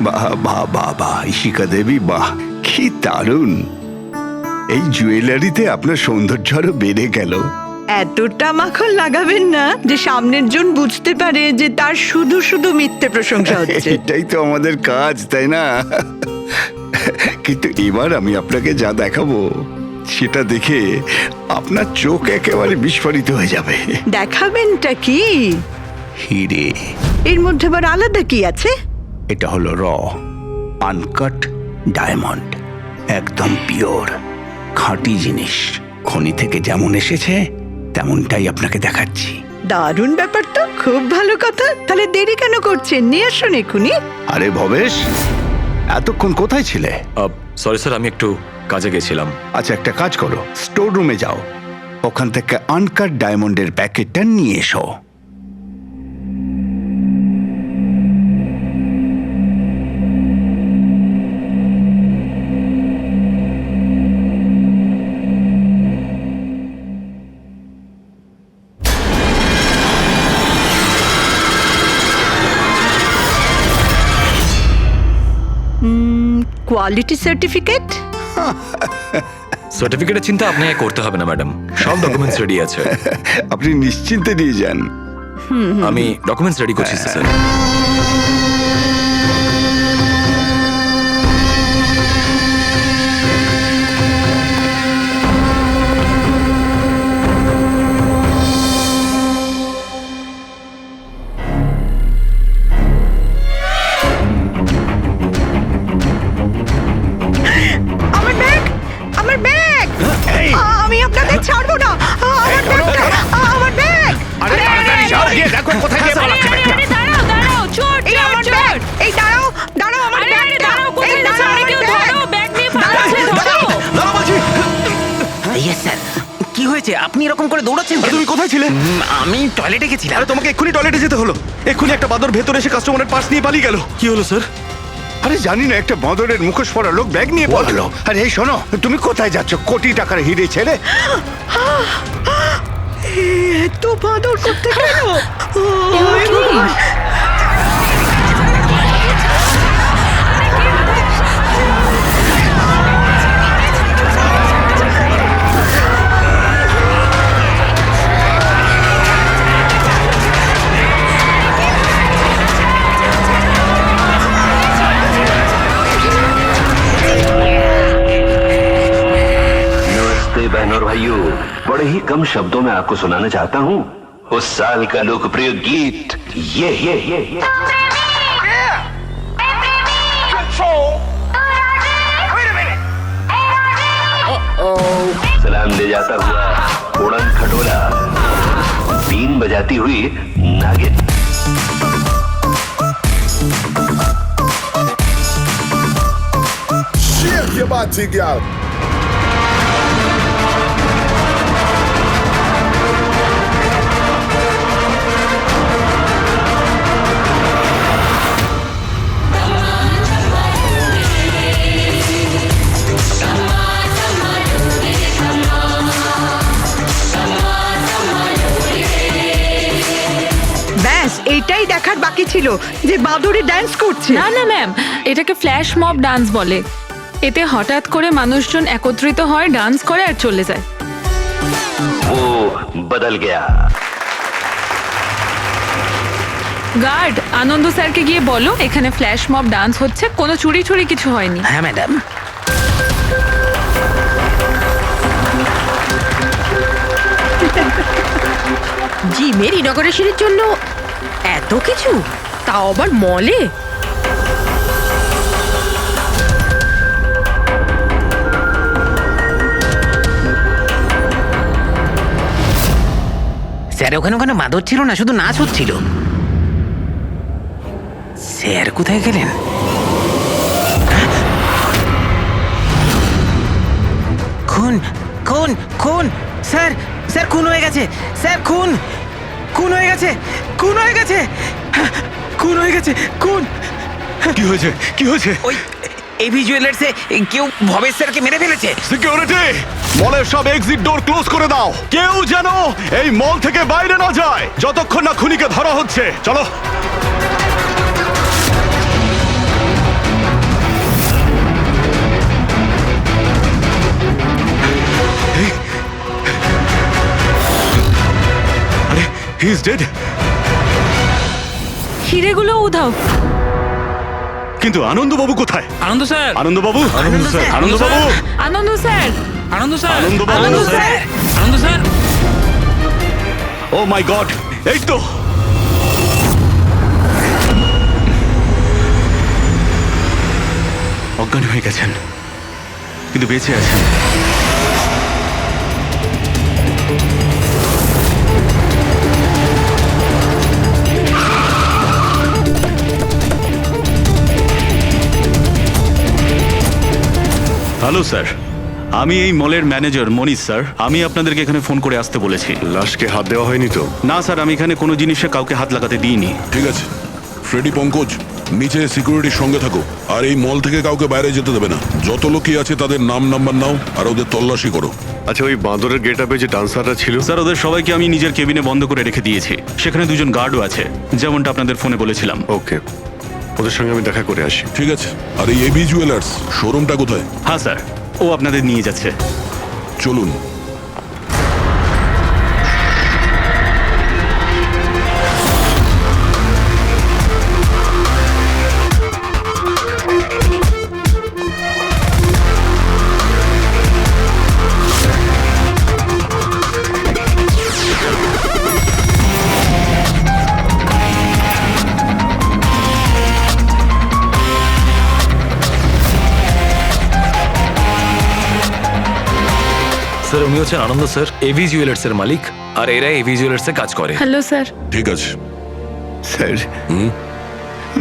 বাহ বাহ বাহ বাহ, ইশিকা দেবী, বাহ কি দারুণ! এই জুয়েলারিতে আপনার সৌন্দর্য আরো বেড়ে গেল। এতটা মাখন লাগাবেন না যে সামনের জন বুঝতে পারে যে তার শুধু শুধু মিথ্যে প্রশংসা হচ্ছে। এটাই তো আমাদের কাজ, তাই না? কিন্তু এবার আমি আপনাকে যা দেখাবো সেটা দেখে আপনার চোখ একেবারে বিস্ফোরিত হয়ে যাবে। দেখাবেনটা কি? হিরে। এর মধ্যে আবার আলাদা কি আছে? এটা হলো আনকাট ডায়মন্ড, একদম পিওর খাঁটি জিনিস। খনি থেকে যেমন এসেছে তেমনটাই আপনাকে দেখাচ্ছি। দারুণ ব্যাপার তো, খুব ভালো কথা। তাহলে দেরি কেন করছেন? নিয়ে আসুন এক্ষুনি। আরে ভবেশ, এতক্ষণ কোথায় ছিলে? সরি স্যার, আমি একটু কাজে গেছিলাম। আচ্ছা, একটা কাজ করো, স্টোর রুমে যাও, ওখান থেকে আনকাট ডায়মন্ডের প্যাকেটটা নিয়ে এসো। Quality certificate? সার্টিফিকেটের চিন্তা আপনাকে করতে হবে না ম্যাডাম, সব ডকুমেন্টস রেডি আছে। আপনি নিশ্চিন্তে নিয়ে যান। আমি ডকুমেন্টস রেডি করছি স্যার। আমার ব্যাগ, আমার ব্যাগ! আমি আপনাদের ছাড়বো না। আমার ব্যাগটা, আমার ব্যাগ! দেখো কোথায় গিয়ে পালাচ্ছে ব্যাগটা। দাঁড়াও দাঁড়াও, চোর এই আমার ব্যাগ! এই দাঁড়াও, দাঁড়াও, আমার ব্যাগটা! দাঁড়াও, কোথায় এই যাচ্ছ? দাঁড়াও, আরে আমার কেউ ব্যাগ! ধরো, ব্যাগ নিয়ে পালাচ্ছে, ধরো। Yes sir. কি হয়েছে? আপনি এরকম করে দৌড়াচ্ছেন কেন? তুমি কোথায় ছিলে? আমি টয়লেটে গেছিলাম। আরে তোমাকে এক্ষুনি টয়লেটে যেতে হলো। এক্ষুনি একটা বাদর ভেতরে এসে কাস্টমারের পার্স নিয়ে পালিয়ে গেল। কি হলো স্যার? আরে জানি না, একটা বাঁদরের মুখোশ পরা লোক ব্যাগ নিয়ে পালালো। আরে এই শোনো, তুমি কোথায় যাচ্ছ কোটি টাকার হিরে ছেড়ে? এত বাদর করতে গেল? नमस्ते बहनों और भाइयों, बड़े ही कम शब्दों में आपको सुनाना चाहता हूँ उस साल का लोकप्रिय गीत ये। सलाम ले जाता हुआ उड़न खटोला, बीन बजाती हुई नागिन। Shake your body, girl. ব্যাস এইটাই দেখার বাকি ছিল যে বাদুড়ি ডান্স করছে। না না ম্যাম, এটাকে ফ্ল্যাশ মব ডান্স বলে। এতে হঠাৎ করে মানুষজন একত্রিত হয়, ডান্স করে আর চলে যায়। वो बदल गया। গার্ড, আনন্দ স্যারকে গিয়ে বলো এখানে ফ্ল্যাশ মব ডান্স হচ্ছে, কোনো চুরি চুরি কিছু হয়নি। হ্যাঁ ম্যাডাম। জিমের ইনগরেশনের জন্য এত কিছু, তাও আবার মলে। স্যার ওখানে মাদর ছিল না, শুধু নাচ হচ্ছিল। স্যার কোথায় গেলেন? খুন খুন খুন! স্যার স্যার খুন হয়ে গেছে! স্যার খুন খুন হয়ে গেছে! খুন হয়ে গেছে! খুন হয়ে গেছে! খুন! কি হয়েছে? কি হয়েছে? ওই এভি জুয়েলার্সে কেউ ভবেশ স্যারকে মেরে ফেলেছে। সিকিউরিটি, মলের সব এক্সিট ডোর ক্লোজ করে দাও। কেউ যেন এই মল থেকে বাইরে না যায় যতক্ষণ না খুনিকে ধরা হচ্ছে। চলো। He is dead. হিরেগুলো উধাও। কিন্তু আনন্দবাবু কোথায়? আনন্দ স্যার, আনন্দবাবু, আনন্দ স্যার, আনন্দবাবু, আনন্দ স্যার, আনন্দ স্যার, আনন্দবাবু। আনন্দ স্যার, আনন্দ স্যার। ও মাই গড, এই তো। অজ্ঞান হয়ে গেছেন, কিন্তু বেঁচে আছেন। হ্যালো স্যার, আমি এই মলের ম্যানেজার মনীষ স্যার। আমি আপনাদেরকে এখানে ফোন করে আসতে বলেছি। লাশকে হাত দেওয়া হয়নি তো? না স্যার, আমি এখানে কোনো জিনিসে কাউকে হাত লাগাতে দিইনি। ঠিক আছে ফ্রেডি, পঙ্কজ নিচে সিকিউরিটির সঙ্গে থাকো আর এই মল থেকে কাউকে বাইরে যেতে দেবে না। যত লোকই আছে তাদের নাম নাম্বার নাও আর ওদের তল্লাশি করো। আচ্ছা, ওই বাঁদরের গেট আপে যে ডান্সাররা ছিল? স্যার, ওদের সবাইকে আমি নিজের কেবিনে বন্ধ করে রেখে দিয়েছি। সেখানে দুজন গার্ডও আছে, যেমনটা আপনাদের ফোনে বলেছিলাম। ওকে, ওদের সঙ্গে আমি দেখা করে আসি। ঠিক আছে, আর এই এবি জুয়েলার্স শোরুমটা কোথায়? হ্যাঁ স্যার, ও আপনাদের নিয়ে যাচ্ছে। চলুন। স্যার উনি হচ্ছেন আনন্দ স্যার, এভি জুয়েলার্স এর মালিক, আর এরা এভি জুয়েলার্স এ কাজ করে। Hello sir. ঠিক আছে। স্যার,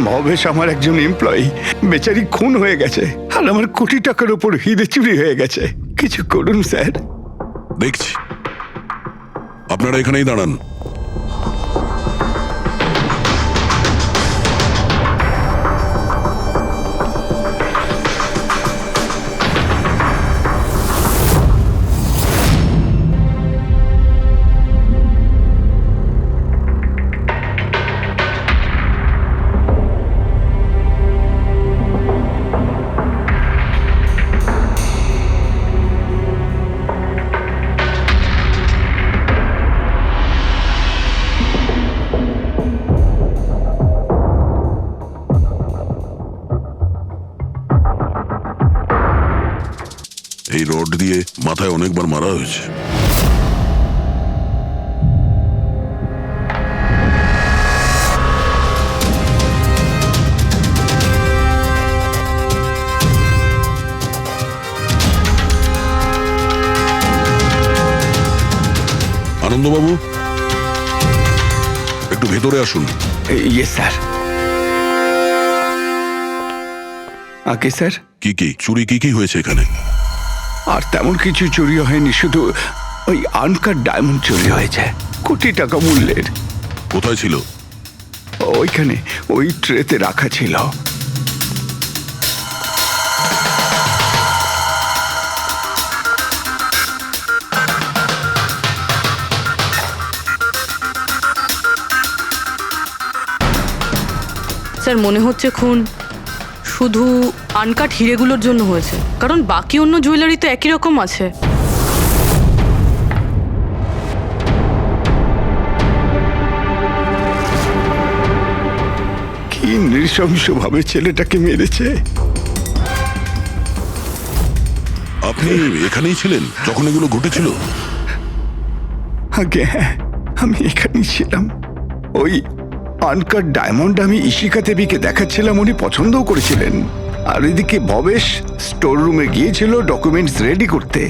মহেশ আমার একজন এমপ্লয়ি, বেচারি খুন হয়ে গেছে আর আমার কোটি টাকার উপর হিরে চুরি হয়ে গেছে। কিছু করুন স্যার। দেখছি, আপনারা এখানেই দাঁড়ান। এই রড দিয়ে মাথায় অনেকবার মারা হয়েছে। আনন্দবাবু, একটু ভেতরে আসুন। ইয়ে স্যার। আগে স্যার, কি চুরি কি হয়েছে এখানে? আর তেমন কিছু চুরি হয়নি, শুধু ওই আনকাট ডায়মন্ড চুরি হয়েছে, কোটি টাকা মূল্যের। কোথায় ছিল? ওইখানে ওই ট্রেতে রাখা ছিল। স্যার, মনে হচ্ছে খুন শুধু আনকাট হিরেগুলোর জন্য হয়েছে, কারণ বাকি অন্য জুয়েলারি তো একই রকম আছে। কি নৃশংসভাবে ছেলেটাকে মেরেছে। আপনি এখানেই ছিলেন যখন এগুলো ঘটেছিল? আগে হ্যাঁ, আমি এখানেই ছিলাম। ওই আনকাট ডায়মন্ড আমি ইশিকা দেবীকে দেখাচ্ছিলাম, উনি পছন্দও করেছিলেন। আর এদিকে ভবেশ স্টোর রুমে গিয়েছিল ডকুমেন্টস রেডি করতে।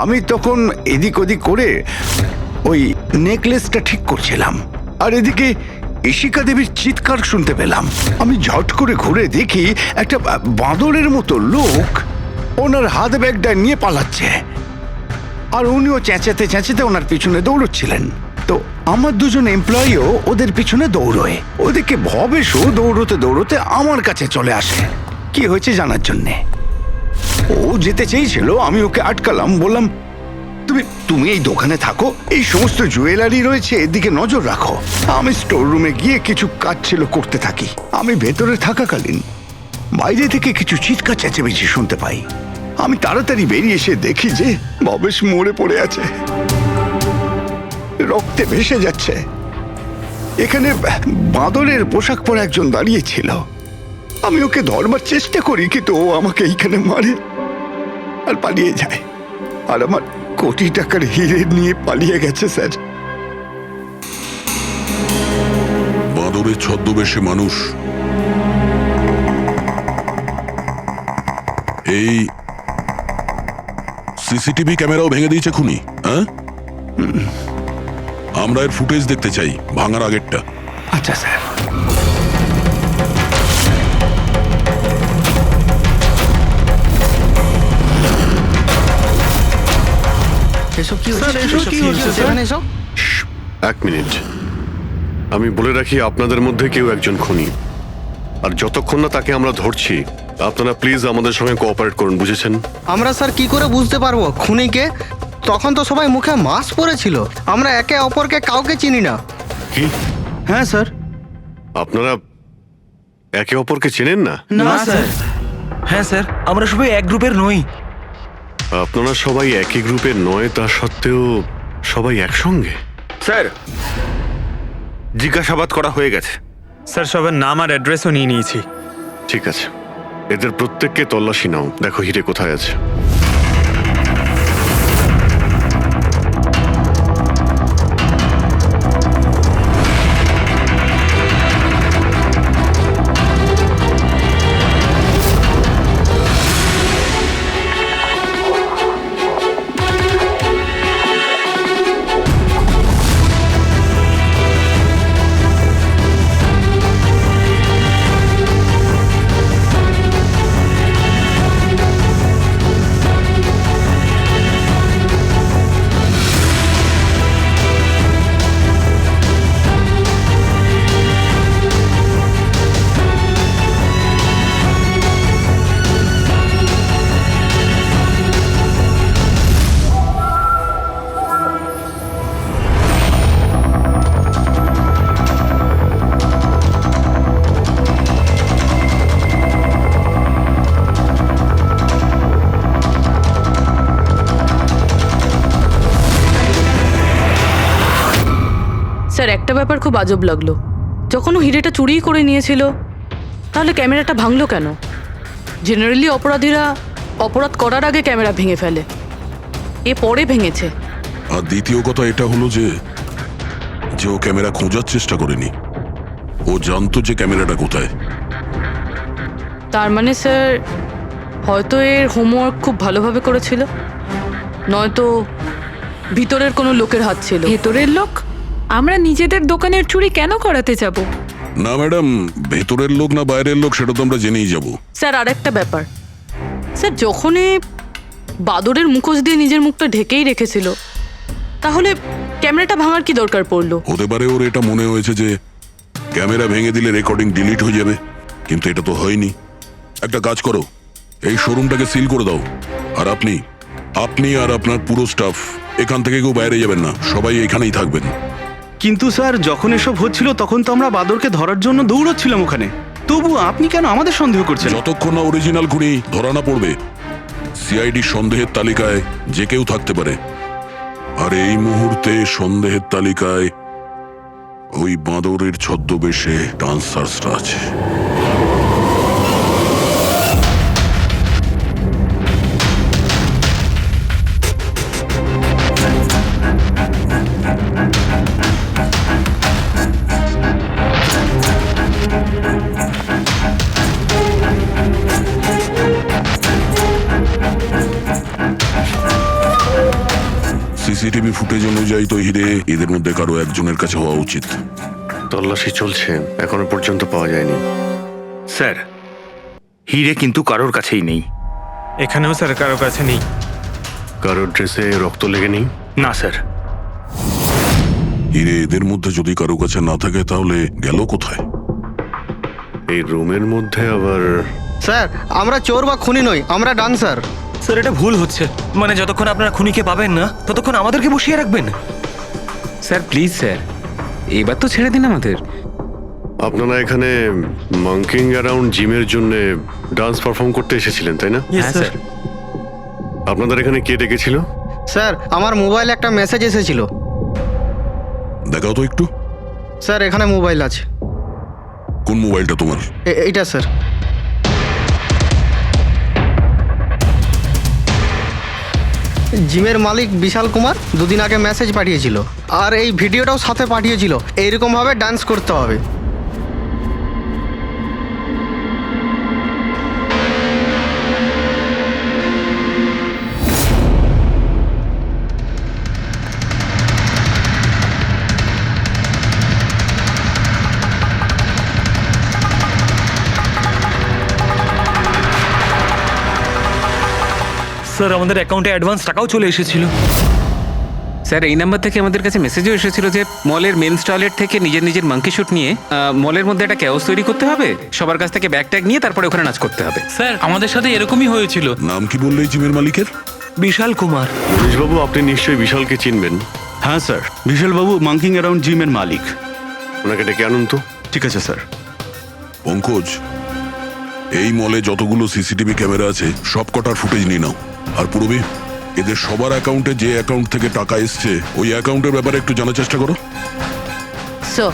আমি তখন এদিক ওদিক করে ওই নেকলেসটা ঠিক করছিলাম, আর এদিকে ইশিকা দেবীর চিৎকার শুনতে পেলাম। আমি ঝট করে ঘুরে দেখি একটা বাঁদরের মতো লোক ওনার হাত ব্যাগটা নিয়ে পালাচ্ছে, আর উনিও চেঁচাতে চেঁচাতে ওনার পিছনে দৌড়চ্ছিলেন। তো আমার দুজন এমপ্লয়িও ওদের পিছনে দৌড়োয়। ওদিকে ভবেশও দৌড়তে দৌড়তে আমার কাছে চলে আসে কি হয়েছে জানার জন্যে। ও যেতে চেয়েছিল, আমি ওকে আটকালাম, বললাম তুমি এই দোকানে থাকো, এই সমস্ত জুয়েলারি রয়েছে, এদিকে নজর রাখো। আমি স্টোর রুমে গিয়ে কিছু কাজ ছিল করতে থাকি। আমি ভেতরে থাকাকালীন বাইরে থেকে কিছু চিৎকার চেঁচামেচি শুনতে পাই। আমি তাড়াতাড়ি বেরিয়ে এসে দেখি যে ভবেশ মরে পড়ে আছে, রক্তে ভেসে যাচ্ছে। এখানে বাঁদরের পোশাক পরা একজন দাঁড়িয়ে ছিল। আমি ওকে ধরবার চেষ্টা করি, কিন্তু ও আমাকে এইখানে মারে আর পালিয়ে যায়। আর আমার কোটি টাকার হিরে নিয়ে পালিয়ে গেছে স্যার। বাঁদরের ছদ্মবেশে মানুষ এই সিসিটিভি ক্যামেরাও ভেঙে দিয়েছে খুনি, হ্যাঁ? আমরা এর ফুটেজ দেখতে চাই, ভাঙার আগেরটা। আচ্ছা স্যার। এসব কি হচ্ছে? এক মিনিট, আমি বলে রাখি আপনাদের মধ্যে কেউ একজন খুনি, আর যতক্ষণ না তাকে আমরা ধরছি আপনারা প্লিজ আমাদের সঙ্গে কোঅপারেট করুন, বুঝেছেন? আমরা স্যার কি করে বুঝতে পারবো খুনিকে? তখন তো সবাই মুখে মাস্ক পরেছিল, আমরা একে অপরকে কাউকে চিনি না। কি? হ্যাঁ স্যার। আপনারা একে অপরকে চেনেন না? না স্যার। হ্যাঁ স্যার, আমরা সবাই এক গ্রুপের নই। আপনারা সবাই একই গ্রুপের নয়, তা সত্ত্বেও সবাই একসঙ্গে? স্যার, জিজ্ঞাসাবাদ করা হয়ে গেছে। স্যার সবার নাম আর অ্যাড্রেসও নিয়ে নিয়েছি। ঠিক আছে, এদের প্রত্যেককে তল্লাশি নাও, দেখো হিরে কোথায় আছে। স্যার একটা ব্যাপার খুব আজব লাগলো, যখন ও হিরেটা চুরিই করে নিয়েছিল তাহলে ক্যামেরাটা ভাঙলো কেন? জেনারেলি অপরাধীরা অপরাধ করার আগে ক্যামেরা ভেঙে ফেলে, এ পরে ভেঙেছে। আর দ্বিতীয় কথা এটা হলো যে ও ক্যামেরা খোঁজার চেষ্টা করেনি, ও জানতো যে ক্যামেরাটা কোথায়। তার মানে স্যার হয়তো এর হোমওয়ার্ক খুব ভালোভাবে করেছিল, নয়তো ভিতরের কোনো লোকের হাত ছিল। ভেতরের লোক? আমরা নিজেদের দোকানের চুরি কেন করাতে যাব? না ম্যাডাম, ভেতরের লোক না বাইরের লোক সেটা তো আমরা জেনেই যাব। স্যার আর একটা ব্যাপার, স্যার যখন এ বাদরের মুখোশ দিয়ে নিজের মুখটা ঢেকেই রেখেছিল, তাহলে ক্যামেরাটা ভাঙার কি দরকার পড়লো? হতে পারে ওর এটা মনে হয়েছে যে ক্যামেরা ভেঙে দিলে রেকর্ডিং ডিলিট হয়ে যাবে, কিন্তু এটা তো হয়নি। একটা কাজ করো, এই শোরুমটাকে সিল করে দাও, আর আপনি আর আপনার পুরো স্টাফ এখান থেকে কেউ বাইরে যাবেন না, সবাই এখানেই থাকবেন। কিন্তু স্যার যখন এসব হচ্ছিল তখন তো আমরা বাদরকে ধরার জন্য দৌড়চ্ছিলাম ওখানে, তবু আপনি কেন আমাদের সন্দেহ করছেন? যতক্ষণ না অরিজিনাল খুনি ধরা না পড়বে, সিআইডি সন্দেহের তালিকায় যে কেউ থাকতে পারে। আর এই মুহূর্তে সন্দেহের তালিকায় ওই বাঁদরের ছদ্মবেশে ডান্সার্সরা আছে। সিসিটিভি ফুটেজ অনুযায়ী তো হিরে এদের মধ্যে কারো একজনের কাছে হওয়া উচিত। তল্লাশি চলছে, এখনো পর্যন্ত পাওয়া যায়নি। স্যার, হিরে কিন্তু কারোর কাছেই নেই। এখানেও স্যার কারো কাছে নেই। কারোর ড্রেসে রক্ত লেগে নেই? না স্যার। হিরে এদের মধ্যে যদি কারো কাছে না থাকে তাহলে গেল কোথায়? এই রুমের মধ্যে আবার? স্যার আমরা চোর বা খুনি নই, আমরা ডান্সার। স্যার এটা ভুল হচ্ছে, মানে যতক্ষণ আপনারা খুনিকে পাবেন না ততক্ষণ আমাদেরকে বসিয়ে রাখবেন। স্যার প্লিজ স্যার, এবার তো ছেড়ে দিন আমাদের। আপনারা এখানে মাঙ্কিং অ্যারাউন্ড জিমের জন্য ডান্স পারফর্ম করতে এসেছিলেন, তাই না? হ্যাঁ স্যার। আপনাদের এখানে কে ডেকেছিল? স্যার আমার মোবাইলে একটা মেসেজ এসেছিল। দেখাও তো একটু। স্যার এখানে মোবাইল আছে। কোন মোবাইলটা তোমার? এইটা স্যার। জিমের মালিক বিশাল কুমার দুদিন আগে মেসেজ পাঠিয়েছিল, আর এই ভিডিওটাও সাথে পাঠিয়েছিল। এইরকমভাবে ডান্স করতে হবে। স্যার আমাদের অ্যাকাউন্টে অ্যাডভান্স টাকাও চলে এসেছিল। স্যার এই নাম্বার থেকে আমাদের কাছে মেসেজও এসেছিল যে মলের মেন্স টয়লেট থেকে নিজের মাঙ্কি শুট নিয়ে মলের মধ্যে একটা ক্যাওস তৈরি করতে হবে, সবার কাছ থেকে ব্যাগ ট্যাগ নিয়ে তারপরে ওখানে নাচ করতে হবে। স্যার আমাদের সাথে এরকমই হয়েছিল। নাম কি বললে এই জিমের মালিকের? বিশাল কুমার। মনীশবাবু, আপনি নিশ্চয়ই বিশালকে চিনবেন। হ্যাঁ স্যার, বিশালবাবু মাঙ্কিং অ্যারাউন্ড জিমের মালিক। ওনাকে ডেকে আনুন তো। ঠিক আছে স্যার। পঙ্কজ, এই মলে যতগুলো সিসিটিভি ক্যামেরা আছে সব কটার ফুটেজ নিয়ে নাও। আর পূরবী, এদের সবার অ্যাকাউন্টে যে অ্যাকাউন্ট থেকে টাকা এসছে ওই অ্যাকাউন্টের ব্যাপারে একটু জানার চেষ্টা করো। স্যার।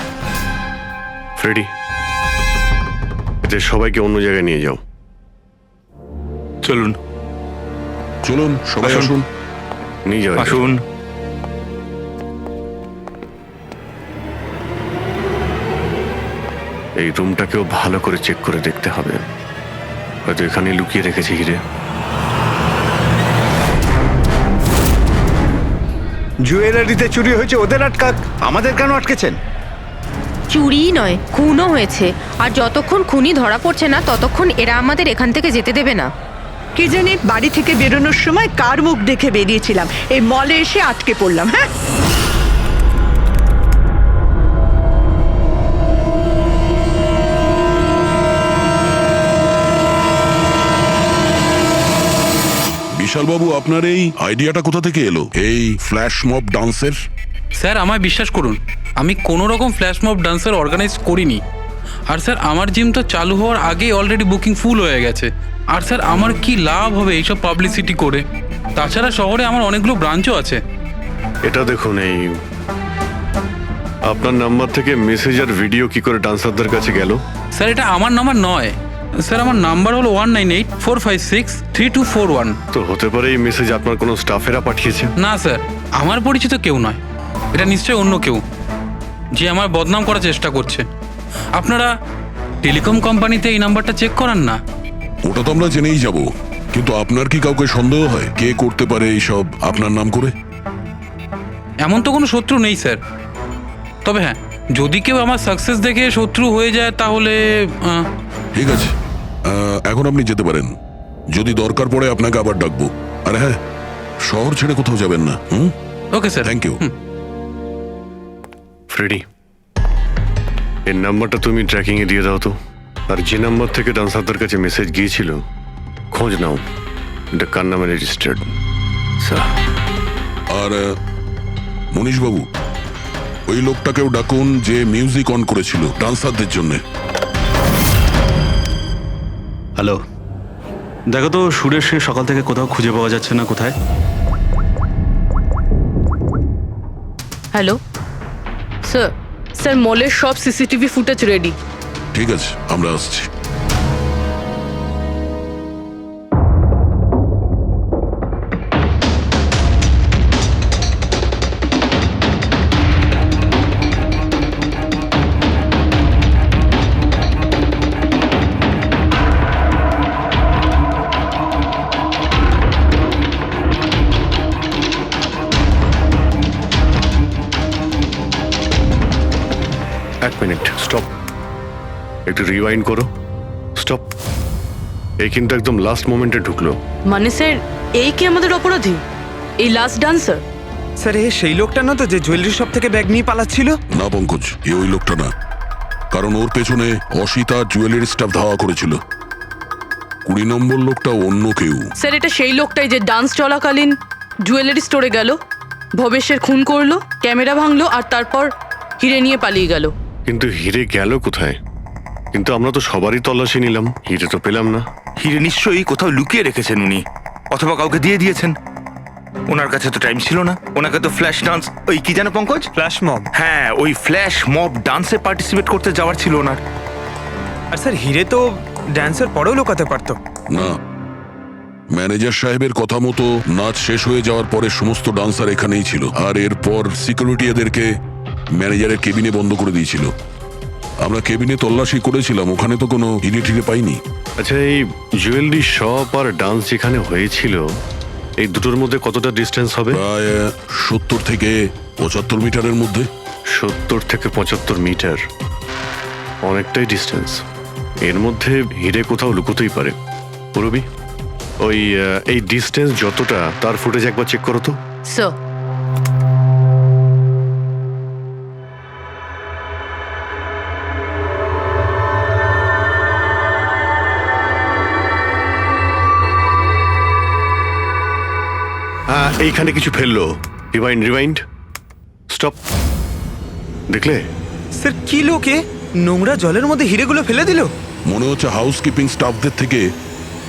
ফ্রেডি, এদের সবাইকে অন্য জায়গায় নিয়ে যাও। চলুন চলুন সবাই আসুন। আসুন। নিয়ে যাও। আসুন। এই রুমটাকেও ভালো করে চেক করে দেখতে হবে, হয়তো এখানে লুকিয়ে রেখেছে হিরে। জুয়েলারিতে চুরি হয়েছে, ওদের আটকাক, আমাদের কেন আটকেছেন? চুরি নয়, খুনও হয়েছে। আর যতক্ষণ খুনি ধরা পড়ছে না ততক্ষণ এরা আমাদের এখান থেকে যেতে দেবে না। কি জানি বাড়ি থেকে বেরোনোর সময় কার মুখ দেখে বেরিয়েছিলাম, এই মলে এসে আটকে পড়লাম। হ্যাঁ, বিশালবাবু, আপনার এই আইডিয়াটা কোথা থেকে এলো, এই ফ্ল্যাশ মব ডান্সের? স্যার আমায় বিশ্বাস করুন, আমি কোনো রকম ফ্ল্যাশ মব ডান্সার অর্গানাইজ করিনি। আর স্যার আমার জিম তো চালু হওয়ার আগেই অলরেডি বুকিং ফুল হয়ে গেছে। আর স্যার আমার কি লাভ হবে এইসব পাবলিসিটি করে? তাছাড়া শহরে আমার অনেকগুলো ব্রাঞ্চও আছে। এটা দেখুন, এই আপনার নাম্বার থেকে মেসেজ আর ভিডিও কি করে ডান্সারদের কাছে গেল? স্যার এটা আমার নাম্বার নয় স্যার, আমার নাম্বার হলো 1984563241। তো হতে পারে এই মেসেজ আপনার কোনো স্টাফেরা পাঠিয়েছে। না স্যার, আমার পরিচিত কেউ নয়, এটা নিশ্চয়ই অন্য কেউ যে আমার বদনাম করার চেষ্টা করছে। আপনারা টেলিকম কোম্পানিতে এই নাম্বারটা চেক করান না। ওটা তো আমরা জেনেই যাব, কিন্তু আপনার কি কাউকে সন্দেহ হয় কে করতে পারে এইসব আপনার নাম করে? এমন তো কোনো শত্রু নেই স্যার, তবে হ্যাঁ, যদি কেউ আমার সাকসেস দেখে শত্রু হয়ে যায় তাহলে ঠিক আছে, এখন আপনি যেতে পারেন। যদি দরকার পড়ে আপনাকে আবার ডাকবো। আর হ্যাঁ, শহর ছেড়ে কোথাও যাবেন না। Okay sir. Thank you. Freddie, এর নাম্বারটা তুমি ট্র্যাকিং এ দিয়ে দাও তো। আর যে নাম্বার থেকে ডান্সারদের কাছে মেসেজ গিয়েছিল খোঁজ নাও, এটা কার নামে রেজিস্টার্ড। আর মনীশবাবু, ওই লোকটাকেও ডাকুন যে মিউজিক অন করেছিল ডান্সারদের জন্য। হ্যালো, দেখো তো সুরেশকে সকাল থেকে কোথাও খুঁজে পাওয়া যাচ্ছে না। কোথায়? Hello sir. স্যার মলের সব সিসিটিভি ফুটেজ রেডি। ঠিক আছে, আমরা আসছি। এক মিনিট, স্টপ, একটু রিওয়াইন্ড করো। স্টপ। এই কিন্তু একদম লাস্ট মোমেন্টে ঢুকলো। মানে স্যার এই কি আমাদের অপরাধী, এই লাস্ট ডান্সার? স্যার এ সেই লোকটা না তো যে জুয়েলারি শপ থেকে ব্যাগ নিয়ে পালাচ্ছিল? না পঙ্কজ, এ ওই লোকটা না, কারণ ওর পেছনে অসিতা জুয়েলারি স্টাফ ধাওয়া করেছিল। 20 নম্বর লোকটা অন্য কেউ। স্যার এটা সেই লোকটাই যে ডান্স চলাকালীন জুয়েলারি স্টোরে গেল, ভবেশের খুন করলো, ক্যামেরা ভাঙলো আর তারপর হিরে নিয়ে পালিয়ে গেল। কিন্তু হিরে গেল কোথায়? কিন্তু আমরা তো সবারই তল্লাশি নিলাম, হিরে তো পেলাম না। হিরে নিশ্চয়ই কোথাও লুকিয়ে রেখেছেন উনি, অথবা কাউকে দিয়ে দিয়েছেন। ওনার কাছে তো টাইম ছিল না, ওনাকে তো ফ্ল্যাশ ডান্স, ওই কি জানো পঙ্কজ, ফ্ল্যাশ মব। হ্যাঁ ওই ফ্ল্যাশ মব ডান্সে পার্টিসিপেট করতে যাওয়ার ছিল ওনার। আর স্যার হিরে তো ড্যান্সের পরেও লুকাতে পারতো। না, ম্যানেজার সাহেবের কথা মতো নাচ শেষ হয়ে যাওয়ার পরে সমস্ত ডান্সার এখানেই ছিল, আর এরপর সিকিউরিটি এদেরকে ম্যানেজারের কেবিনে বন্ধ করে দিয়েছিল। আমরা কেবিনে তল্লাশি করেছিলাম, ওখানে তো কোনো হিরে টিরে পাইনি। আচ্ছা, এই জুয়েলারি শপ আর ডান্স যেখানে হয়েছিল এই দুটোর মধ্যে কতটা ডিস্টেন্স হবে? প্রায় 70 থেকে 75 মিটারের মধ্যে। 70 থেকে 75 মিটার, অনেকটাই ডিস্টেন্স। এর মধ্যে হিরে কোথাও লুকোতেই পারে। পুরবি, ওই এই ডিস্টেন্স যতটা তার ফুটেজ একবার চেক করো তো। স্যার, হ্যাঁ, এইখানে কিছু ফেললো। Rewind, stop. দেখলে? স্যার কি লোকে নোংরা জলের মধ্যে হিরেগুলো ফেলে দিল? মনে হচ্ছে হাউসকিপিং স্টাফদের থেকে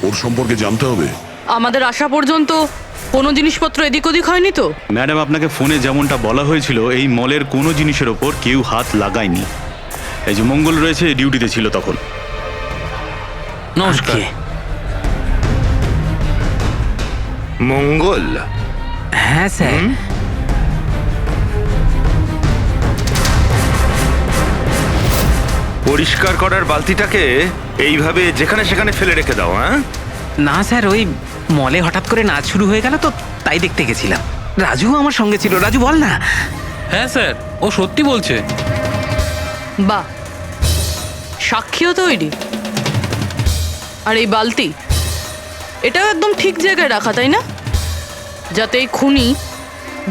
ওর সম্পর্কে জানতে হবে। আমাদের আসা পর্যন্ত কোনো জিনিসপত্র এদিক ওদিক হয়নি তো? ম্যাডাম, আপনাকে ফোনে যেমনটা বলা হয়েছিল এই মলের কোনো জিনিসের ওপর কেউ হাত লাগায়নি। এই যে মঙ্গল রয়েছে, ডিউটিতে ছিল তখন। নমস্কার। মঙ্গল? হ্যাঁ স্যার। পরিষ্কার করার বালতিটাকে এইভাবে যেখানে সেখানে ফেলে রেখে দাও, হ্যাঁ? না স্যার, ওই মলে হঠাৎ করে নাচ শুরু হয়ে গেল তো তাই দেখতে গেছিলাম। রাজু আমার সঙ্গে ছিল। রাজু বল না। হ্যাঁ স্যার, ও সত্যি বলছে। বাহ, সাক্ষীও তৈরি। আর এই বালতি, এটাও একদম ঠিক জায়গায় রাখা, তাই না? যাতে এই খুনি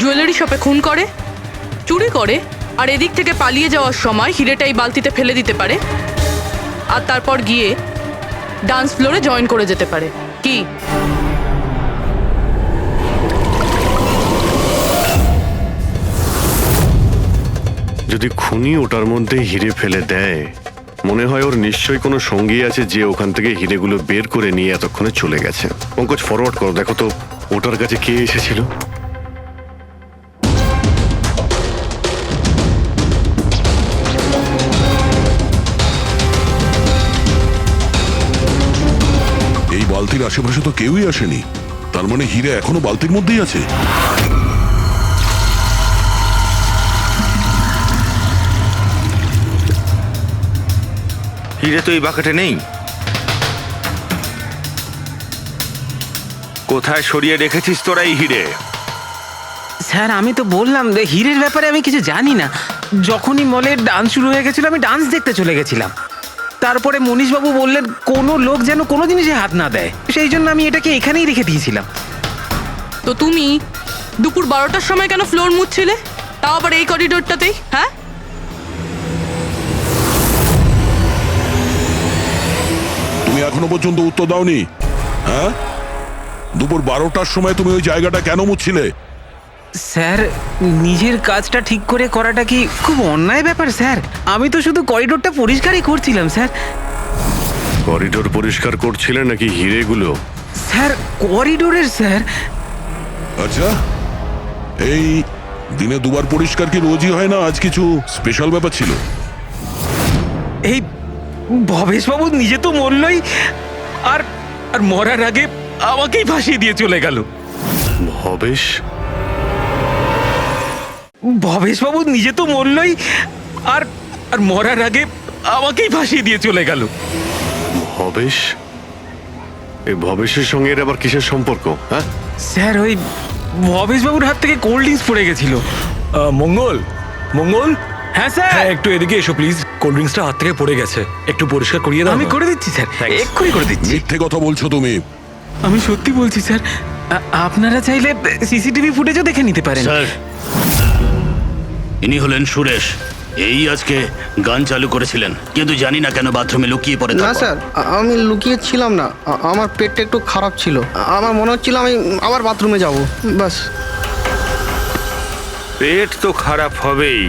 জুয়েলারি শপে খুন করে, চুরি করে, আর এদিক থেকে পালিয়ে যাওয়ার সময় হিরেটা এই বালতিতে ফেলে দিতে পারে, আর তারপর গিয়ে ডান্স ফ্লোরে জয়েন করে যেতে পারে। কি? যদি খুনি ওটার মধ্যে হিরে ফেলে দেয়, মনে হয় ওর নিশ্চয়ই কোনো সঙ্গী আছে যে ওখান থেকে হিরেগুলো বের করে নিয়ে এতক্ষণে চলে গেছে। পঙ্কজ, ফরওয়ার্ড করো, দেখো তো ওটার কাছে কে এসেছিল। এই বালতির আশেপাশে তো কেউই আসেনি, তার মানে হিরে এখনো বালতির মধ্যেই আছে। হিরে তো এই বাকেটে নেই। কোথায় সরিয়ে রেখেছিস তোরা এই হিরে? স্যার আমি তো বললাম যে হিরের ব্যাপারে আমি কিছু জানি না। যখনই মলের ডান্স শুরু হয়ে গেছিল আমি ডান্স দেখতে চলে গেছিলাম। তারপরে মনীশবাবু বললেন কোনো লোক যেন কোনো জিনিসে হাত না দেয়, সেই জন্য আমি এটাকে এখানেই রেখে দিয়েছিলাম। তো তুমি দুপুর 12টার সময় কেন ফ্লোর মুছছিলে, তাও আবার এই করিডোরটাতেই? হ্যাঁ, তুমি এখনো পর্যন্ত উত্তর দাওনি। হ্যাঁ, দুপুর 12টার সময় তুমি ওই জায়গাটা কেন মুছছিলে? স্যার নিজের কাজটা ঠিক করে করাটা কি খুব অন্যায় ব্যাপার স্যার? আমি তো শুধু করিডোরটা পরিষ্কারই করছিলাম স্যার। করিডোর পরিষ্কার করছিলেন নাকি হিরেগুলো? স্যার করিডোরের স্যার। আচ্ছা, এই দিনে দুবার পরিষ্কার কি রোজই হয় না? আজ কিছু স্পেশাল ব্যাপার ছিল? এই ভবেশবাবু নিজে তো মরলই, আর আর মরার আগে আমাকেই ফাঁসিয়ে দিয়ে চলে গেল। ভবেশবাবু নিজে তো মরলই, আর আর মরার আগে আমাকেই ফাঁসিয়ে দিয়ে চলে গেল। ভবেশ? এই ভবেশের সঙ্গে এর আবার কিসের সম্পর্ক? হ্যাঁ স্যার, ওই ভবেশবাবুর হাত থেকে কোল্ড ড্রিঙ্কস পড়ে গেছিল। মঙ্গল, মঙ্গল। হ্যাঁ স্যার। একটু এদিকে এসো প্লিজ। কোল্ড ড্রিঙ্কসটা হাত থেকে পড়ে গেছে, একটু পরিষ্কার করিয়ে দাও। আমি করে দিচ্ছি স্যার, এক্ষুনি করে দিচ্ছি। মিথ্যে কথা বলছো তুমি। আমি সত্যি বলছি স্যার। আপনারা চাইলে সিসিটিভি ফুটেজও দেখে নিতে পারেন। স্যার, ইনি হলেন সুরেশ। এই আজকে গান চালু করেছিলেন, কিন্তু জানি না কেন বাথরুমে লুকিয়ে পড়ে। না স্যার, আমি লুকিয়ে ছিলাম না। আমার পেটটা একটু খারাপ ছিল, আমার মনে হচ্ছিল আমি আবার বাথরুমে যাব, বাস। পেট তো খারাপ হবেই,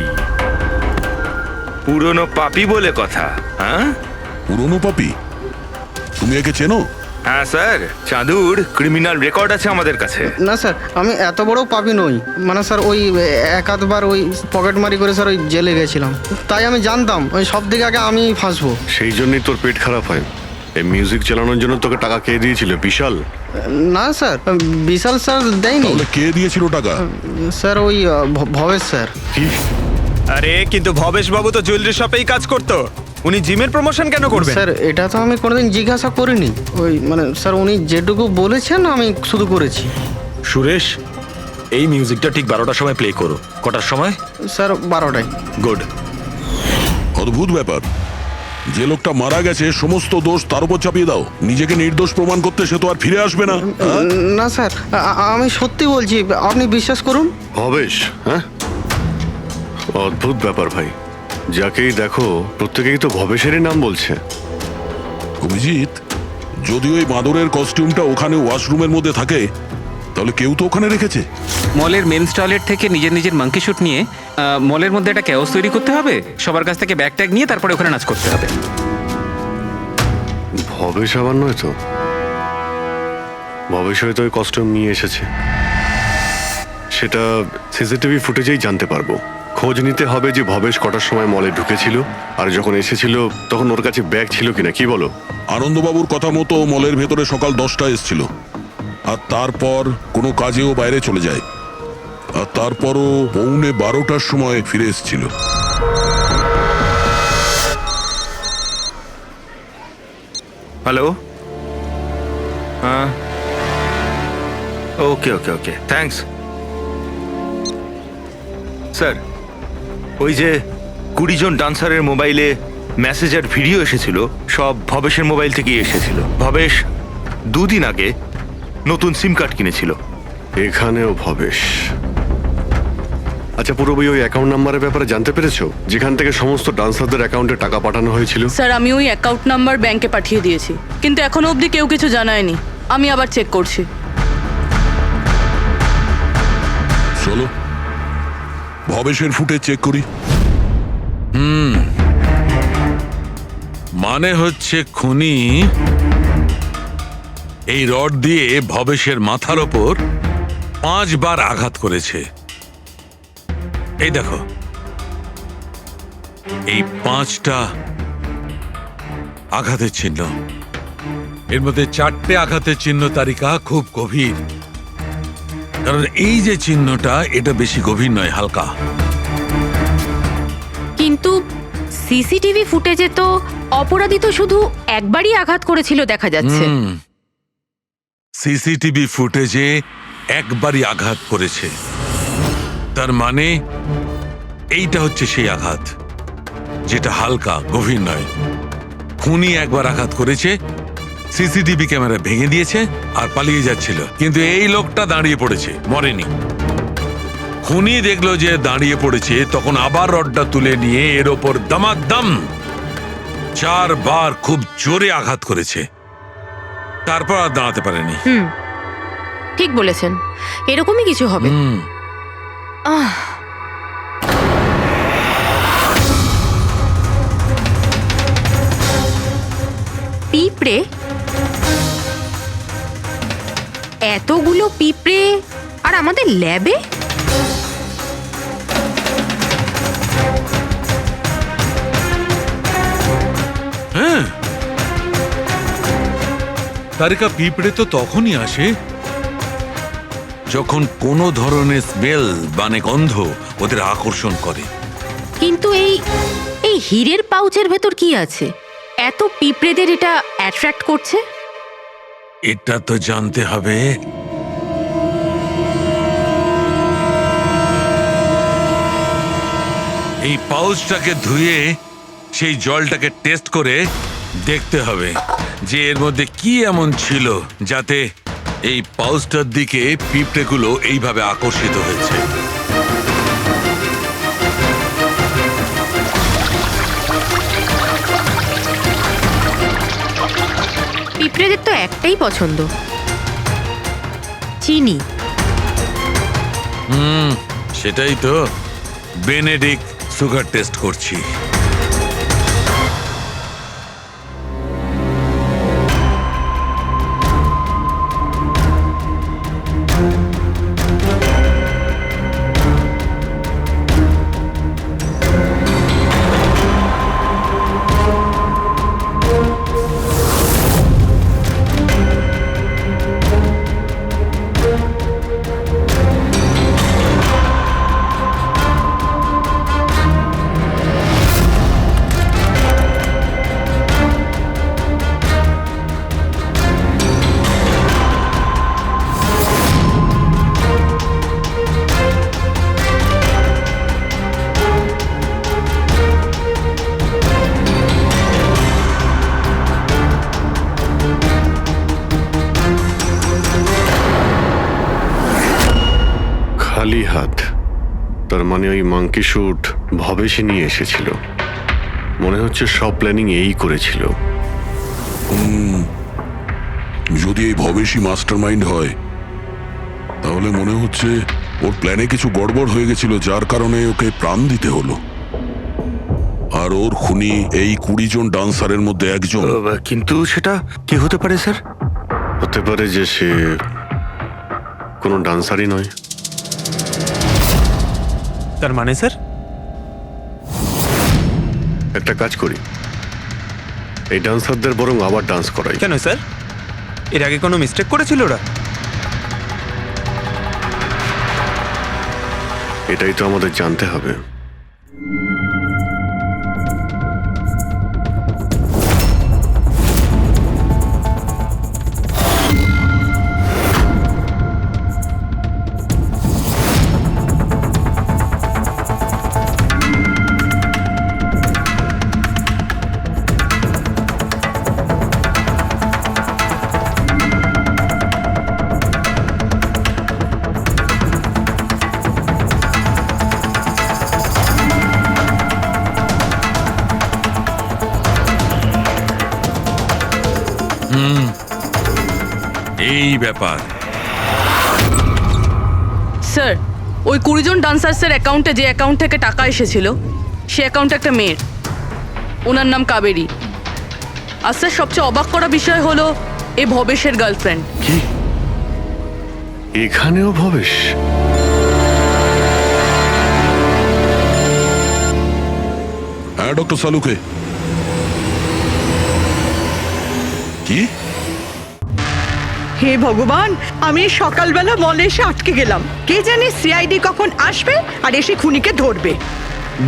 পুরনো পাপি বলে কথা। হ্যাঁ, পুরনো পাপি? তুমি একে চেনো? হ্যাঁ স্যার, চাঁদুর ক্রিমিনাল রেকর্ড আছে আমাদের কাছে। না স্যার, আমি এত বড় পাপি নই। মানে স্যার ওই এক আধবার ওই পকেটমারি করে স্যার ওই জেলে গেছিলাম, তাই আমি জানতাম ওই সব দিকে আগে আমি ফাঁসবো। সেই জন্যই তোর পেট খারাপ হয়। এই মিউজিক চালানোর জন্য তোকে টাকা কে দিয়েছিল? বিশাল? না স্যার, বিশাল স্যার দেয়নি। তাহলে কে দিয়েছিল টাকা? স্যার ওই ভবেশ স্যার। কি? আরে কিন্তু ভবেশ বাবু তো জুয়েলারি শপেই কাজ করতো, উনি জিমের প্রমোশন কেন করবেন? স্যার এটা তো আমি কোনোদিন জিজ্ঞাসা করিনি। ওই মানে স্যার উনি যেটুকু বলেছেন আমি শুধু করেছি। সুরেশ, এই মিউজিকটা ঠিক 12টার সময় প্লে করো। কটার সময়? স্যার 12টায়। গুড। অদ্ভুত ব্যাপার, যে লোকটা মারা গেছে সমস্ত দোষ তার উপর চাপিয়ে দাও। নিজেকে নির্দোষ প্রমাণ করতে সে তো আর ফিরে আসবে না। না স্যার, আমি সত্যি বলছি, আপনি বিশ্বাস করুন। ভবেশ? হ্যাঁ, অদ্ভুত ব্যাপার ভাই। যাকেই দেখো প্রত্যেকেই তো ভবেশেরই নাম বলছে। অভিজিৎ, যদি ওই বাঁদরের কস্টিউমটা ওখানে ওয়াশরুমের মধ্যে থাকে তাহলে কেউ তো ওখানে রেখেছে। মলের মেন্স টয়লেট থেকে নিজের নিজের মাঙ্কি শুট নিয়ে মলের মধ্যে একটা ক্যাওস তৈরি করতে হবে, সবার কাছ থেকে ব্যাগ ট্যাগ নিয়ে তারপরে ওখানে নাচ করতে হবে। ভবেশ আবার নয় তো? ভবেশ হয়তো ওই কস্টিউম নিয়ে এসেছে, সেটা সিসিটিভি ফুটেজেই জানতে পারবো। খোঁজ নিতে হবে যে ভবেশ কটার সময় মলে ঢুকেছিল, আর যখন এসেছিল তখন ওর কাছে ব্যাগ ছিল কিনা। কি বলো? আনন্দবাবুর কথা মতো মলের ভেতরে সকাল 10টায় এসেছিল, আর তারপর কোনো কাজেও বাইরে চলে যায়, আর তারপরও 11:45টার সময় ফিরে এসেছিল। হ্যালো, হ্যাঁ, ওকে ওকে ওকে, থ্যাঙ্কস স্যার। ওই যে 20 জন ডান্সারের মোবাইলে মেসেজ আর ভিডিও এসেছিল, সব ভবেশের মোবাইল থেকেই এসেছিল। ভবেশ 2 দিন আগে নতুন সিম কার্ড কিনেছিল। এখানেও ভবেশ? আচ্ছা, পুরোপুরি ওই অ্যাকাউন্ট নাম্বারের ব্যাপারে জানতে পেরেছো, যেখান থেকে সমস্ত ডান্সারদের অ্যাকাউন্টে টাকা পাঠানো হয়েছিল? স্যার আমি ওই অ্যাকাউন্ট নাম্বার ব্যাংকে পাঠিয়ে দিয়েছি, কিন্তু এখনো অবধি কেউ কিছু জানায়নি। আমি আবার চেক করছি। চলো ভবেশের ফুটে চেক করি। মানে হচ্ছে খুনি এই রড দিয়ে ভবেশের মাথার ওপর 5 বার আঘাত করেছে। এই দেখো, এই 5টা আঘাতের চিহ্ন, এর মধ্যে 4টে আঘাতের চিহ্ন তালিকা খুব গভীর, কারণ এই যে চিহ্নটা এটা বেশি গভীর নয়, হালকা। কিন্তু সিসিটিভি ফুটেজে তো অপরাধী তো শুধু একবারই আঘাত করেছিল দেখা যাচ্ছে। সিসিটিভি ফুটেজে একবারই আঘাত করেছে, তার মানে এইটা হচ্ছে সেই আঘাত যেটা হালকা, গভীর নয়। খুনি একবার আঘাত করেছে, সিসিটিভি ক্যামেরা ভেঙে দিয়েছে আর পালিয়ে যাচ্ছিল, কিন্তু এই লোকটা দাঁড়িয়ে পড়েছে, মরেনি। খুনি দেখলো যে দাঁড়িয়ে পড়েছে, তখন আবার রডটা তুলে নিয়ে এর ওপর দামাদাম 4 বার খুব জোরে আঘাত করেছে, তারপর আর দাঁড়াতে পারেনি। ঠিক বলেছেন, এরকমই কিছু হবে। পিঁপড়ে, এতগুলো পিঁপড়ে আর আমাদের ল্যাবে? হ্যাঁ, তারিকা, পিঁপড়ে তো তখনই আসে যখন কোনো ধরনের স্মেল মানে গন্ধ ওদের আকর্ষণ করে। কিন্তু এই হীরের পাউচের ভেতর কি আছে এত পিঁপড়েদের এটা অ্যাট্রাক্ট করছে? এটা তো জানতে হবে। এই পাউচটাকে ধুয়ে সেই জলটাকে টেস্ট করে দেখতে হবে যে এর মধ্যে কি এমন ছিল যাতে এই পাউচটার দিকে পিঁপড়েগুলো এইভাবে আকর্ষিত হয়েছে। পিঁপড়েদের তো একটাই পছন্দ, চিনি। সেটাই তো, বেনেডিক্ট সুগার টেস্ট করছি। খালি হাত, তার মানে ওই মাংকি শুট ভবেশে নিয়ে এসেছিল। মনে হচ্ছে সব প্ল্যানিং এই করেছিল। যদি এই ভবেশই মাস্টার মাইন্ড হয়, তাহলে মনে হচ্ছে ওর প্ল্যানে কিছু গড়বড় হয়ে গেছিল, যার কারণে ওকে প্রাণ দিতে হলো। আর ওর খুনি এই 20 জন ডান্সারের মধ্যে একজন। কিন্তু সেটা কি হতে পারে স্যার? হতে পারে যে সে কোনো ডান্সারই নয়। তার মানে স্যার? একটা কাজ করি, এই ডান্সারদের বরং আবার ডান্স করাই। কেন স্যার, এর আগে কোনো মিস্টেক করেছিল ওরা? এটাই তো আমাদের জানতে হবে। এই ব্যাপার। স্যার, ওই 20 জন ডান্সার্সের অ্যাকাউন্টে যে অ্যাকাউন্ট থেকে টাকা এসেছিল, সে অ্যাকাউন্টে একটা মেয়ের, ওনার নাম কাবেরী। আর স্যার, সবচেয়ে অবাক করা বিষয় হলো এ ভবেশের গার্লফ্রেন্ড। কি এখানেও ভবেশ? হ্যাঁ ডক্টর সালুকে। কি? হে ভগবান, আমি সকালবেলা মলে এসে আটকে গেলাম। কে জানে সিআইডি কখন আসবে আর এসে খুনিকে ধরবে।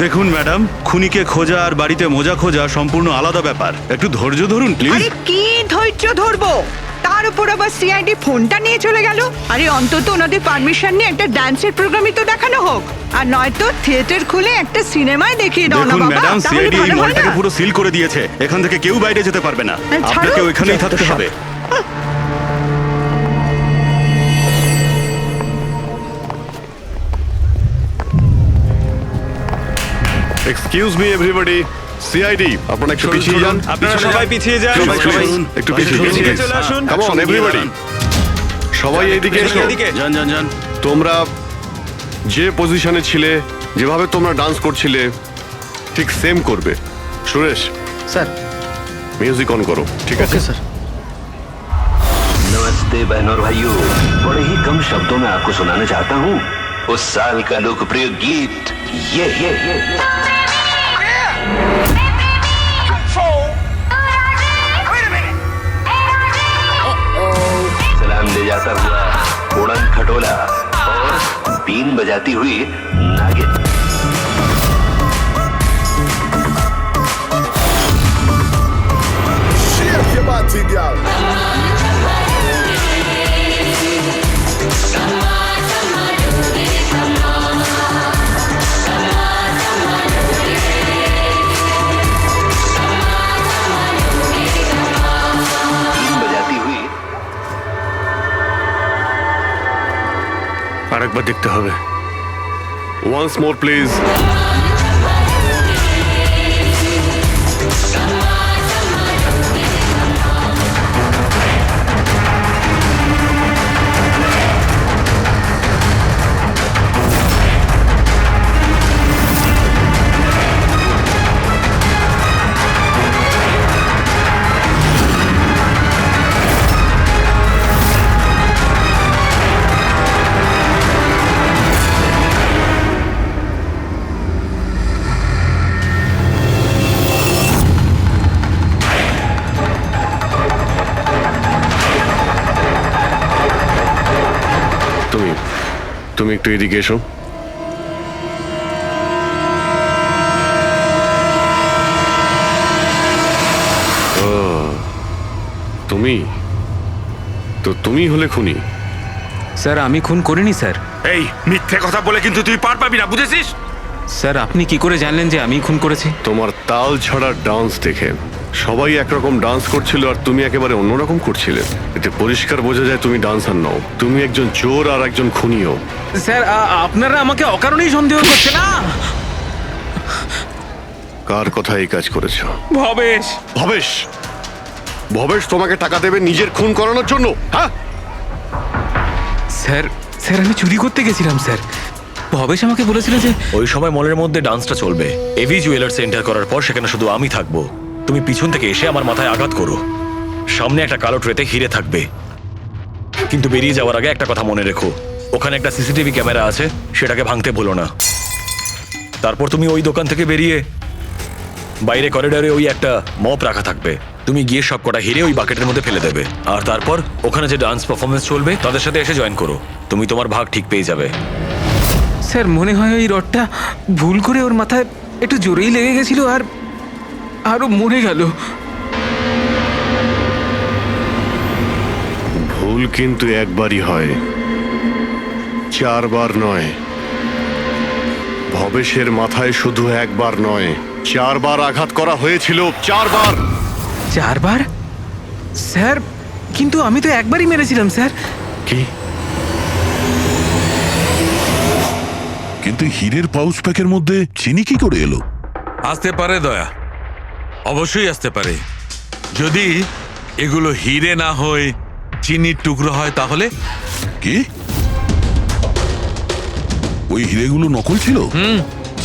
দেখুন ম্যাডাম, খুনিকে খোঁজা আর বাড়িতে মোজা খোঁজা সম্পূর্ণ আলাদা ব্যাপার। একটু ধৈর্য ধরুন প্লিজ। আরে কি ধৈর্য ধরবো, তার উপর আবার সিআইডি ফোনটা নিয়ে চলে গেল। আরে অন্তত ওনাদের পারমিশন নিয়ে একটা ডান্সের প্রোগ্রামই তো দেখানো হোক, আর নয়তো থিয়েটার খুলে একটা সিনেমায় দেখিয়ে দাও না দেখুন বাবা। ম্যাডাম, তাহলে সিআইডি এই ভালো হয় মলটাকে না? পুরো সিল করে দিয়েছে। এখান থেকে কেউ বাইরে যেতে পারবে না, ছাড়ো, আপনাকে ওইখানেই যত থাকতে সব। হবে। এক্সকিউজ মি এভরিবডি, সিআইডি আপনারা একটু পিছিয়ে যান। আপনারা সবাই পিছিয়ে যান। Please, please, একটু পিছিয়ে যান। এদিকে চলে আসুন। কাম অন এভরিবডি, সবাই এইদিকে এসো। যান যান যান। তোমরা যে পজিশনে ছিলে, যেভাবে তোমরা ডান্স করছিলে, ঠিক সেম করবে। সুরেশ স্যার, মিউজিক অন করো। ঠিক আছে স্যার। नमस्ते बहनों और भाइयों, बड़े ही कम शब्दों में आपको सुनाना चाहता हूँ उस साल का लोकप्रिय गीत ये सलाम ले जाता हुआ उड़न खटोला और बीन बजाती हुई नागिन। আরেকবার দেখতে হবে। Once more please. তুমি একটু এদিকে এসো। ও, তুমি তো তুমি হলে খুনি? স্যার, আমি খুন করিনি স্যার। এই মিথ্যে কথা বলে কিন্তু তুই পার পাবি না, বুঝেছিস? স্যার, আপনি কি করে জানলেন যে আমি খুন করেছি? তোমার তাল ছাড়া ডান্স দেখে সবাই একরকম ডান্স করছিল আর তুমি একেবারে অন্যরকম করছিলে। এতে পরিষ্কার বোঝা যায় তুমি ডান্সার নও, তুমি একজন চোর আর একজন খুনিও। স্যার আপনারা আমাকে অকারণেই সন্দেহ করছে না? কার কথা এই কাজ করেছো? ভবেশ। ভবেশ? ভবেশ তোমাকে টাকা দেবে নিজের খুন করানোর জন্য? হ্যাঁ স্যার, স্যার আমি চুরি করতে গেছিলাম স্যার। ভবেশ আমাকে বলেছিল যে ওই সময় মলের মধ্যে ডান্সটা চলবে। এভি জুয়েলার্স এন্টার করার পর সেখানে শুধু আমি থাকবো। তুমি পিছন থেকে এসে আমার মাথায় আঘাত করো। সামনে একটা কালো ট্রেতে হিরে থাকবে, কিন্তু বেরিয়ে যাওয়ার আগে একটা কথা মনে রেখো, ওখানে একটা সিসিটিভি ক্যামেরা আছে, সেটাকে ভাঙতে ভুলো না। তারপর তুমি ওই দোকান থেকে বেরিয়ে বাইরে করিডোরে ওই একটা মপ রাখা থাকবে, তুমি গিয়ে সব কটা হিরে ওই বাকেটের মধ্যে ফেলে দেবে। আর তারপর ওখানে যে ডান্স পারফরমেন্স চলবে তাদের সাথে এসে জয়েন করো, তুমি তোমার ভাগ ঠিক পেয়ে যাবে। স্যার মনে হয় ওই রডটা ভুল করে ওর মাথায় একটু জোরেই লেগে গেছিল আর আরো মরে গেল। ভুল কিন্তু একবারই হয়, 4 বার নয়। ভবেশের মাথায় শুধু একবার নয়, 4 বার আঘাত করা হয়েছিল। 4 বার। 4 বার? স্যার কিন্তু আমি তো একবারই মেরেছিলাম স্যার। কি? কিন্তু হীরের পাউচ প্যাকের মধ্যে চিনি কি করে এলো? আসতে পারে দয়া, অবশ্যই আসতে পারে। যদি এগুলো হিরে না হয় চিনির টুকরো হয় তাহলে? কি? ওই হিরেগুলো নকল ছিল?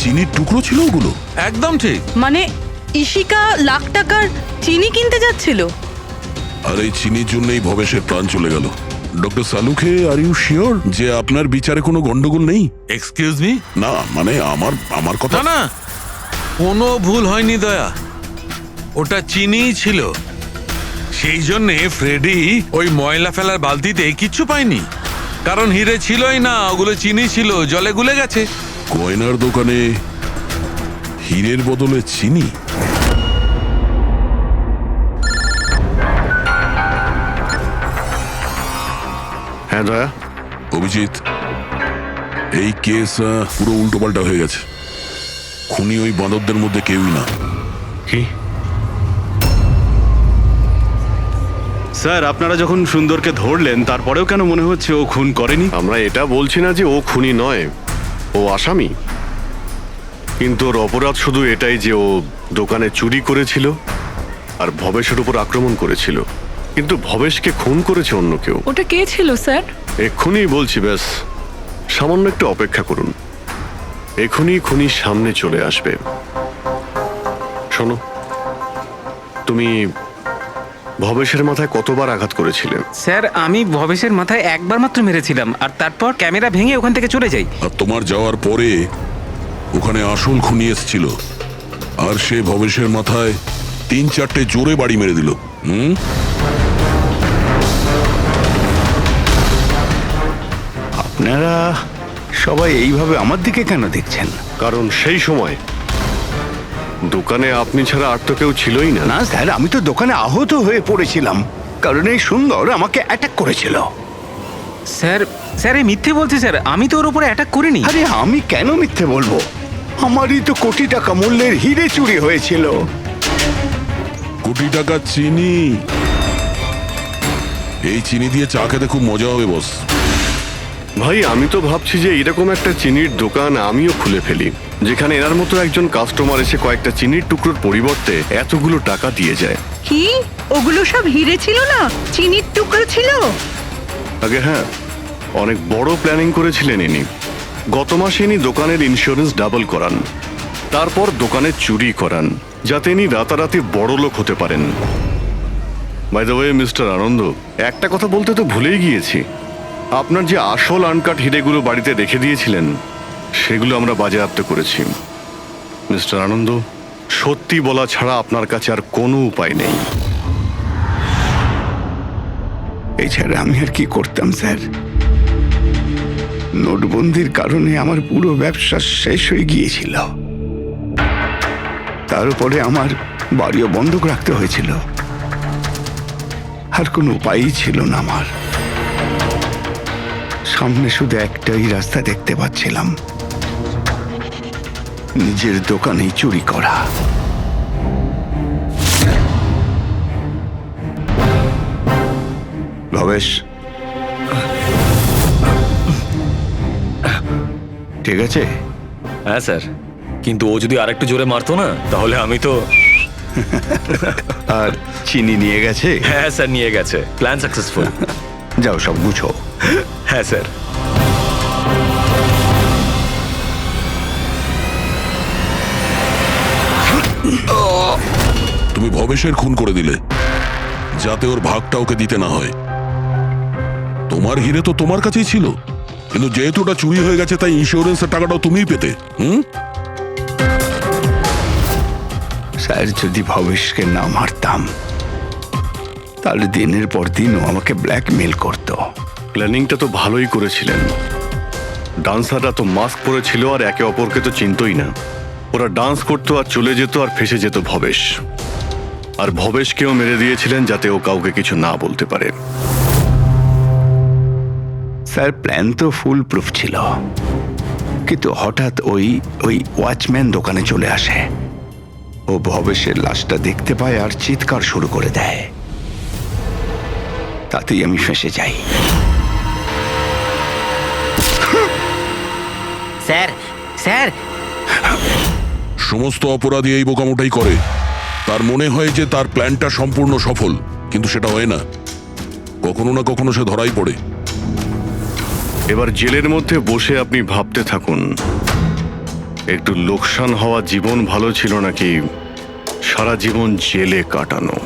চিনির টুকরো ছিল ওগুলো? একদম ঠিক। মানে ইশিকা লাখ টাকার চিনি কিনতে যাচ্ছিল? আর এই চিনির জন্যই ভবেশের প্রাণ চলে গেল। Doctor Salunkhe, are you sure যে আপনার বিচারে কোনো গন্ডগোল নেই? Excuse me? না মানে আমার কথা না না, কোনো ভুল হয়নি দয়া, ওটা চিনিই ছিল। সেই জন্যে ফ্রেডি ওই ময়লা ফেলার বালতিতে কিচ্ছু পায়নি, কারণ হিরে ছিলই না, ওগুলো চিনি ছিল, জলে গুলে গেছে। গয়নার দোকানে হীরের বদলে চিনি? হ্যাঁ দয়া। অভিজিৎ, এই কেস পুরো উল্টোপাল্টা হয়ে গেছে। খুনি ওই বাঁদরদের মধ্যে কেউই না। কি? স্যার আপনারা যখন সুন্দরকে ধরলেন তারপরেও কেন মনে হচ্ছে ও খুন করেনি? আমরা এটা বলছি না যে ও খুনি নয়, ও আসামি। কিন্তু ওর অপরাধ শুধু এটাই যে ও দোকানে চুরি করেছিল আর ভবেশের উপর আক্রমণ করেছিল। কিন্তু ভবেশকে খুন করেছে অন্য কেউ। ওটা কে ছিল স্যার? এক্ষুনি বলছি, ব্যাস সামান্য একটু অপেক্ষা করুন, এক্ষুনি খুনি সামনে চলে আসবে। শোনো, তুমি ভবেশের মাথায় কতবার আঘাত করেছিলে? স্যার আমি ভবেশের মাথায় একবার মাত্র মেরেছিলাম, আর তারপর ক্যামেরা ভেঙে ওখান থেকে চলে যাই। আর তোমার যাওয়ার পরে ওখানে আসল খুনি এসেছিল, আর সে ভবেশের মাথায় 3-4টে জোরে বাড়ি মেরে দিল। আপনারা সবাই এইভাবে আমার দিকে কেন দেখছেন? কারণ সেই সময় দোকানে আপনি ছাড়া আর তো কেউ ছিলই না। না স্যার, আমি তো দোকানে আহত হয়ে পড়েছিলাম, কারণ এই সুন্দর আমাকে অ্যাটাক করেছিল। স্যার, স্যার এই মিথ্যে বলছে স্যার, আমি তো ওর উপরে অ্যাটাক করিনি। আরে আমি কেন মিথ্যে বলবো? আমারই তো কোটি টাকা মূল্যের হিরে চুরি হয়েছিল। কোটি টাকা চিনি? এই চিনি দিয়ে চা খেতে খুব মজা হবে বস। ভাই আমি তো ভাবছি যে এরকম একটা চিনির দোকান আমিও খুলে ফেলি, যেখানে এনার মতো একজন কাস্টমার এসে কয়েকটা চিনির টুকরোর পরিবর্তে এতগুলো টাকা দিয়ে যায়। কি ওগুলো সব হিরে ছিল না, চিনির টুকরো ছিল? আগে হ্যাঁ, অনেক বড় প্ল্যানিং করেছিলেন ইনি। গত মাসে ইনি দোকানের ইন্স্যুরেন্স ডাবল করান, তারপর দোকানে চুরি করান, যাতে ইনি রাতারাতি বড় লোক হতে পারেন। বাই দ্য ওয়ে মিস্টার আনন্দ, একটা কথা বলতে তো ভুলেই গিয়েছি, আপনার যে আসল আনকাট হিরেগুলো বাড়িতে রেখে দিয়েছিলেন সেগুলো আমরা বাজেয়াপ্ত করেছি। মিস্টার আনন্দ, সত্যি বলা ছাড়া আপনার কাছে আর কোনো উপায় নেই। এছাড়া আমি আর কি করতাম স্যার? নোটবন্দির কারণে আমার পুরো ব্যবসা শেষ হয়ে গিয়েছিল, তার উপরে আমার বাড়িও বন্ধক রাখতে হয়েছিল। আর কোনো উপায়ই ছিল না আমার। সামনে শুধু একটাই রাস্তা দেখতে পাচ্ছিলাম, নিজের দোকানেই চুরি করা। ভবেশ, ঠিক আছে? হ্যাঁ স্যার, কিন্তু ও যদি আরেকটু জোরে মারতো না তাহলে আমি তো। আর চিনি নিয়ে গেছে? হ্যাঁ স্যার, নিয়ে গেছে। Plan successful. যাও সব গুছো। হ্যাঁ স্যার। তুমি ভবেশের খুন করে দিলে যাতে ওর ভাগটা ওকে দিতে না হয়। তোমার হিরে তো তোমার কাছেই ছিল, কিন্তু যেহেতু ওটা চুরি হয়ে গেছে তাই ইন্স্যুরেন্সের টাকাটাও তুমিই পেতে। স্যার, যদি ভবেশকে না মারতাম তাহলে দিনের পর দিন ও আমাকে ব্ল্যাকমেল করতো। প্ল্যানিংটা তো ভালোই করেছিলেন। ডান্সাররা তো মাস্ক পরেছিল আর একে অপরকে তো চিনতই না। ওরা ডান্স করতো আর চলে যেত আর ফেসে যেত ভবেশ। আর ভবেশকেও মেরে দিয়েছিলেন যাতে ও কাউকে কিছু না বলতে পারে। স্যার, প্ল্যান তো ফুল প্রুফ ছিল, কিন্তু হঠাৎ ওই ওয়াচম্যান দোকানে চলে আসে। ও ভবেশের লাশটা দেখতে পায় আর চিৎকার শুরু করে দেয়। তাতেই আমি ফেঁসে যাই। স্যার, স্যার, সমস্ত অপরাধী এই বোকামোটাই করে। তার মনে হয় যে তার প্ল্যানটা সম্পূর্ণ সফল, কিন্তু সেটা হয় না। কখনো না কখনো সে ধরাই পড়ে। এবার জেলের মধ্যে বসে আপনি ভাবতে থাকুন, একটু লোকসান হওয়া জীবন ভালো ছিল নাকি সারা জীবন জেলে কাটানো।